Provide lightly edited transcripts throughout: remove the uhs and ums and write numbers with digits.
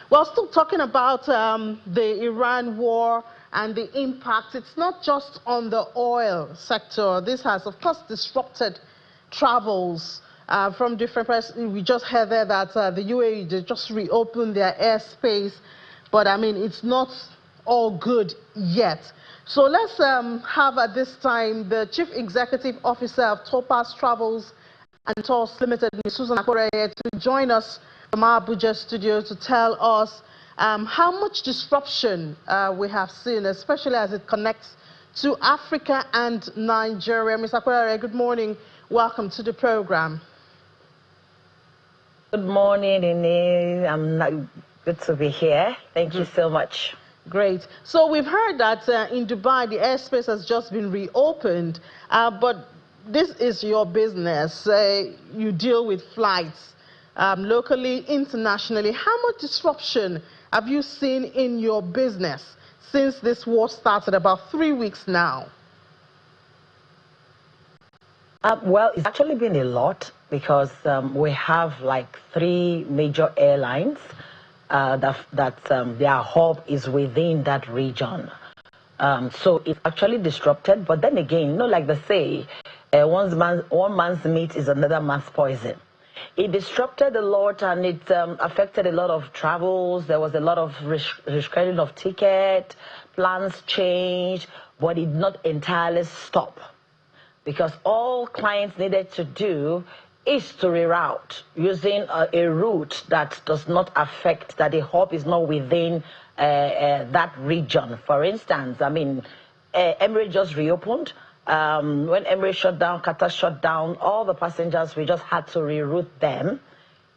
Well, still talking about the Iran war and the impact. It's not just on the oil sector. This has, of course, disrupted travels from different places. We just heard there that the UAE, they just reopened their airspace. But, I mean, it's not all good yet. So let's have at this time the Chief Executive Officer of Topaz Travels and Tours Limited, Ms. Susan Akore, to join us from our Abuja studio to tell us how much disruption we have seen, especially as it connects to Africa and Nigeria. Ms. Akore, good morning. Welcome to the program. Good morning, Ine. Good to be here. Thank you so much. Great. So we've heard that in Dubai, the airspace has just been reopened, but this is your business. You deal with flights locally, internationally. How much disruption have you seen in your business since this war started about 3 weeks now? Well, it's actually been a lot because we have like 3 major airlines that their hub is within that region. So it's actually disrupted. But then again, you know, like they say, one man's meat is another man's poison. It disrupted a lot, and it affected a lot of travels. There was a lot of rescheduling of ticket, plans changed, but it did not entirely stop, because all clients needed to do is to reroute using a route that does not affect, that the hub is not within that region. For instance, I mean, Emirates just reopened. When Emirates shut down, Qatar shut down, all the passengers, we just had to reroute them.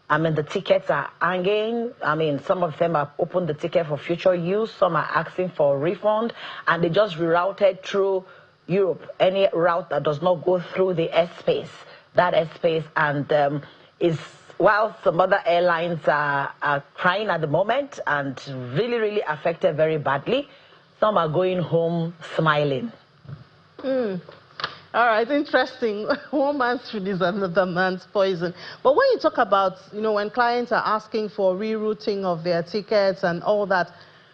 I mean, the tickets are hanging. I mean, some of them have opened the ticket for future use. Some are asking for a refund, and they just rerouted through Europe, any route that does not go through the airspace, that airspace, and while some other airlines are crying at the moment and really, really affected very badly, some are going home smiling. All right, interesting. One man's food is another man's poison. But when you talk about, you know, when clients are asking for rerouting of their tickets and all that,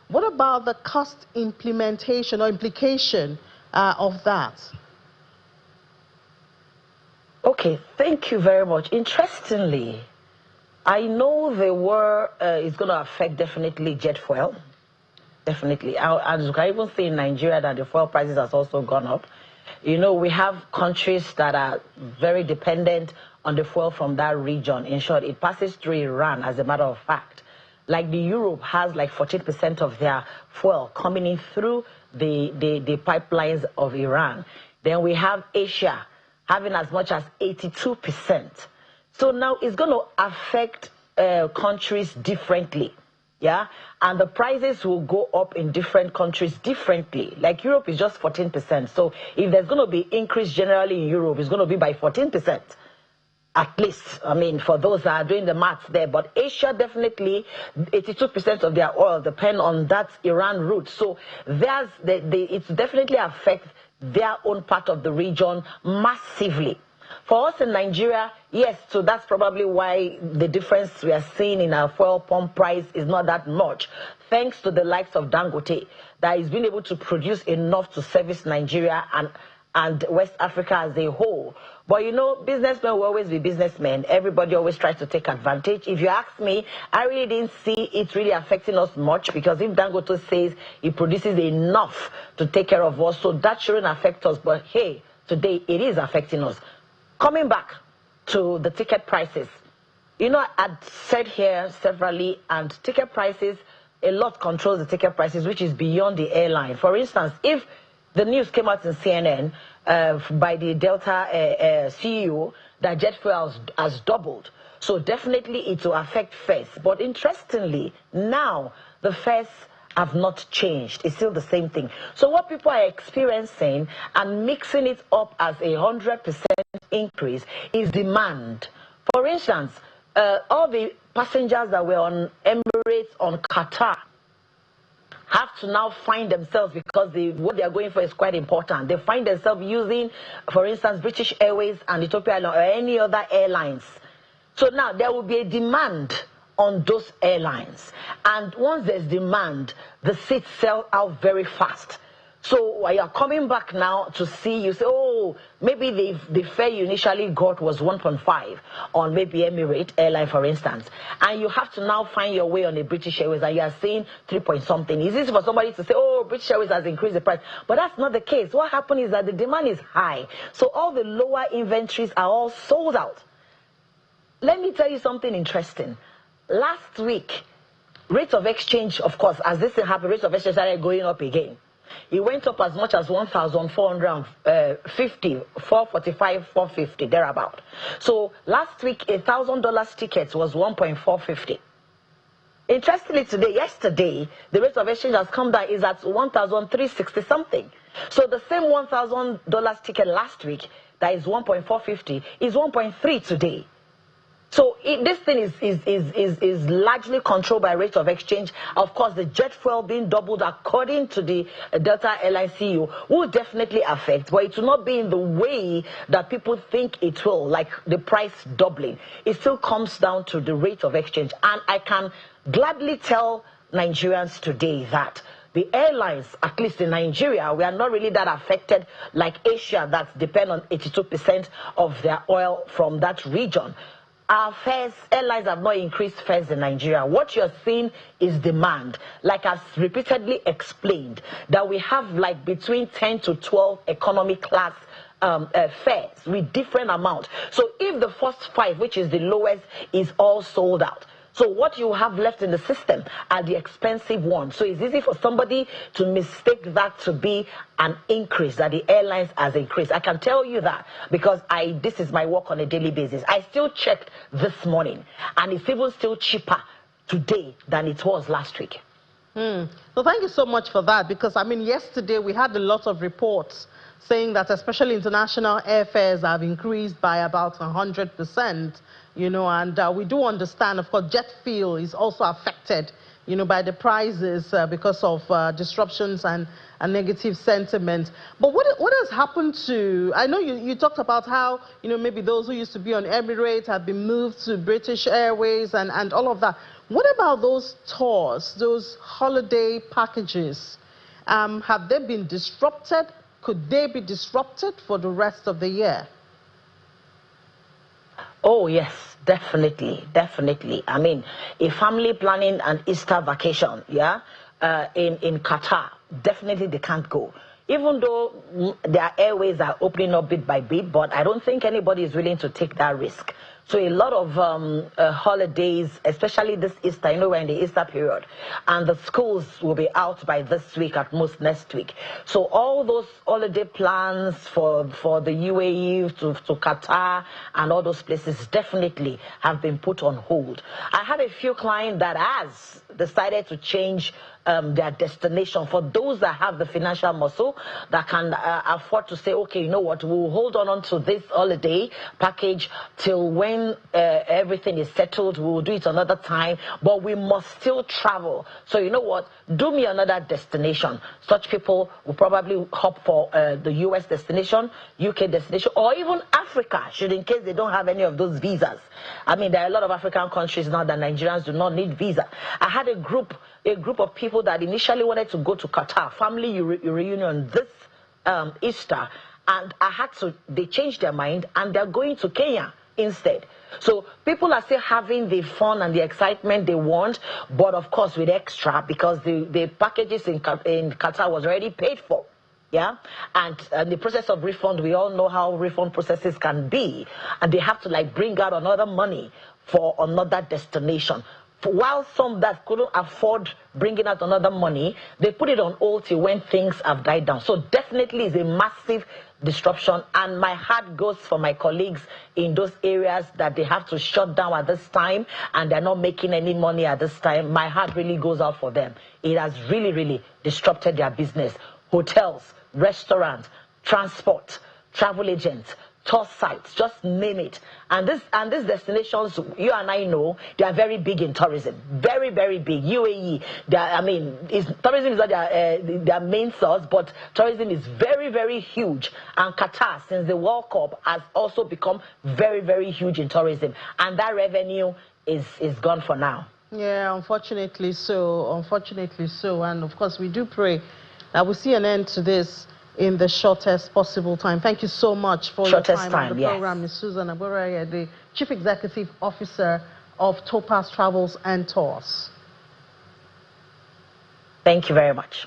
what about the cost implementation or implication of that? Okay, thank you very much. Interestingly, I know the war is going to affect definitely jet fuel. Definitely. And you can even see in Nigeria that the fuel prices has also gone up. You know, we have countries that are very dependent on the fuel from that region. In short, it passes through Iran, as a matter of fact. Like the Europe has like 14% of their fuel coming in through the pipelines of Iran. Then we have Asia having as much as 82%. So now it's going to affect countries differently. Yeah, and the prices will go up in different countries differently. Like Europe is just 14%. So if there's going to be increase generally in Europe, it's going to be by 14%. At least, I mean, for those that are doing the maths there. But Asia, definitely, 82% of their oil depend on that Iran route. So it's definitely affect their own part of the region massively. For us in Nigeria, yes, so that's probably why the difference we are seeing in our fuel pump price is not that much, thanks to the likes of Dangote, that is being able to produce enough to service Nigeria and West Africa as a whole. But you know, businessmen will always be businessmen. Everybody always tries to take advantage. If you ask me, I really didn't see it really affecting us much, because if Dangote says it produces enough to take care of us, so that shouldn't affect us. But hey, today it is affecting us. Coming back to the ticket prices, you know, I'd said here severally, and ticket prices, a lot controls the ticket prices, which is beyond the airline. For instance, if the news came out in CNN by the Delta CEO that jet fuel has doubled, so definitely it will affect fares. But interestingly, now the fares have not changed. It's still the same thing. So what people are experiencing and mixing it up as 100% increase is demand. For instance, all the passengers that were on Emirates, on Qatar, have to now find themselves, because what they are going for is quite important. They find themselves using, for instance, British Airways and Ethiopia or any other airlines. So now there will be a demand on those airlines. And once there's demand, the seats sell out very fast. So while you're coming back now to see, you say, oh, maybe the fare you initially got was 1.5 on maybe Emirates airline, for instance. And you have to now find your way on a British Airways and you are seeing 3 point something. It's easy for somebody to say, oh, British Airways has increased the price. But that's not the case. What happened is that the demand is high. So all the lower inventories are all sold out. Let me tell you something interesting. Last week, rates of exchange, of course, as this thing happened, rates of exchange started going up again. It went up as much as 1,450, 445, 450, thereabout. So last week, $1,000 tickets was 1.450. Interestingly, yesterday, the rate of exchange has come down, is at 1,360 something. So the same $1,000 ticket last week, that is 1.450, is 1.3 today. So this thing is largely controlled by rate of exchange. Of course, the jet fuel being doubled, according to the Delta Airlines CEO, will definitely affect, but it will not be in the way that people think it will, like the price doubling. It still comes down to the rate of exchange. And I can gladly tell Nigerians today that the airlines, at least in Nigeria, we are not really that affected like Asia, that depend on 82% of their oil from that region. Our fares, airlines have not increased fares in Nigeria. What you're seeing is demand. Like I've repeatedly explained, that we have like between 10 to 12 economy class fares with different amounts. So if the first 5, which is the lowest, is all sold out, so what you have left in the system are the expensive ones. So it's easy for somebody to mistake that to be an increase, that the airlines has increased. I can tell you that because this is my work on a daily basis. I still checked this morning, and it's even still cheaper today than it was last week. So thank you so much for that, because I mean, yesterday we had a lot of reports saying that especially international airfares have increased by about 100%, you know, and we do understand, of course, jet fuel is also affected, you know, by the prices because of disruptions and negative sentiment. But what has happened to, I know you talked about how, you know, maybe those who used to be on Emirates have been moved to British Airways and all of that. What about those tours, those holiday packages? Have they been disrupted? Could they be disrupted for the rest of the year? Oh, yes, definitely, definitely. I mean, a family planning an Easter vacation, yeah, in Qatar, definitely they can't go. Even though their airways are opening up bit by bit, but I don't think anybody is willing to take that risk. So a lot of holidays, especially this Easter, you know, we're in the Easter period, and the schools will be out by this week, at most next week. So all those holiday plans for the UAE to Qatar and all those places definitely have been put on hold. I had a few clients that has decided to change their destination. For those that have the financial muscle, that can afford to say, okay, you know what, we'll hold on to this holiday package till when everything is settled. We'll do it another time, but we must still travel. So you know what, do me another destination. Such people will probably opt for the US destination, UK destination, or even Africa, should in case they don't have any of those visas. I mean, there are a lot of African countries now that Nigerians do not need visa. I had a group of people that initially wanted to go to Qatar, family reunion this Easter, and they changed their mind and they're going to Kenya instead. So people are still having the fun and the excitement they want, but of course with extra, because the packages in Qatar was already paid for. Yeah, and the process of refund, we all know how refund processes can be, and they have to like bring out another money for another destination. While some that couldn't afford bringing out another money, they put it on hold till when things have died down. So definitely it's a massive disruption, and my heart goes for my colleagues in those areas that they have to shut down at this time and they're not making any money at this time. My heart really goes out for them. It has really, really disrupted their business. Hotels, restaurants, transport, travel agents, tour sites, just name it. And these destinations, you and I know, they are very big in tourism. Very, very big. UAE, tourism is not their main source, but tourism is very, very huge. And Qatar, since the World Cup, has also become very, very huge in tourism. And that revenue is gone for now. Yeah, unfortunately so. Unfortunately so. And of course, we do pray that we'll see an end to this in the shortest possible time. Thank you so much for your time on the program, Ms. Susan Aboraya, the Chief Executive Officer of Topaz Travels and Tours. Thank you very much.